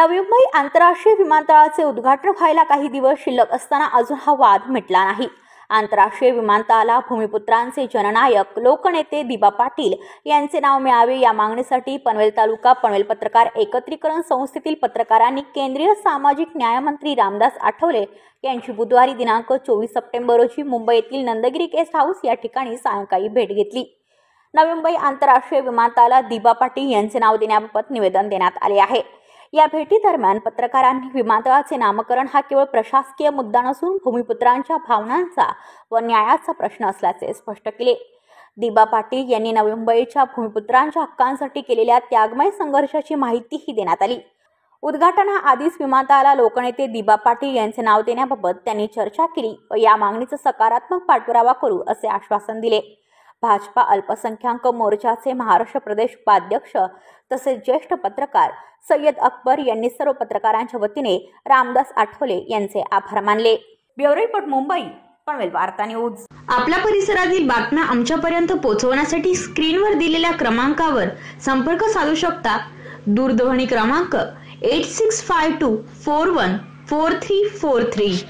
नवी मुंबई आंतरराष्ट्रीय विमानतळाचे उद्घाटन व्हायला काही दिवस शिल्लक असताना अजून हा वाद मिटला नाही। आंतरराष्ट्रीय विमानतळाला भूमिपुत्रांचे जननायक लोकनेते दिबा पाटील यांचे नाव मिळावे या मागणीसाठी पनवेल तालुका पनवेल पत्रकार एकत्रीकरण संस्थेतील पत्रकारांनी केंद्रीय सामाजिक न्याय मंत्री रामदास आठवले यांची बुधवारी दिनांक 24 सप्टेंबर रोजी मुंबई येथील नंदगिरी गेस्ट हाऊस या ठिकाणी सायंकाळी भेट घेतली। नवी मुंबई आंतरराष्ट्रीय विमानतळाला दिबा पाटील यांचे नाव देण्याबाबत निवेदन देण्यात आले आहे। या भेटीदरम्यान पत्रकारांनी विमानतळाचे नामकरण हा केवळ प्रशासकीय मुद्दा नसून भूमिपुत्रांच्या भावनांचा व न्यायाचा प्रश्न असल्याचे स्पष्ट केले। दिबा पाटील यांनी नवी मुंबईच्या भूमिपुत्रांच्या हक्कांसाठी केलेल्या त्यागमय संघर्षाची माहितीही देण्यात आली। उद्घाटनाआधीच विमानतळाला लोकनेते दिबा पाटील यांचे नाव देण्याबाबत त्यांनी चर्चा केली व या मागणीचा सकारात्मक पाठपुरावा करू असे आश्वासन दिले। भाजपा अल्पसंख्याक मोर्चाचे महाराष्ट्र प्रदेश उपाध्यक्ष तसेच ज्येष्ठ पत्रकार सय्यद अकबर यांनी सर्व पत्रकारांच्या वतीने रामदास आठवले यांचे आभार मानले। ब्युरो रिपोर्ट मुंबई पनवेल वार्ता न्यूज। आपल्या परिसरातील बातम्या आमच्यापर्यंत पोहोचवण्यासाठी स्क्रीनवर दिलेल्या क्रमांकावर संपर्क साधू शकता। दूरध्वनी क्रमांक 8652414343।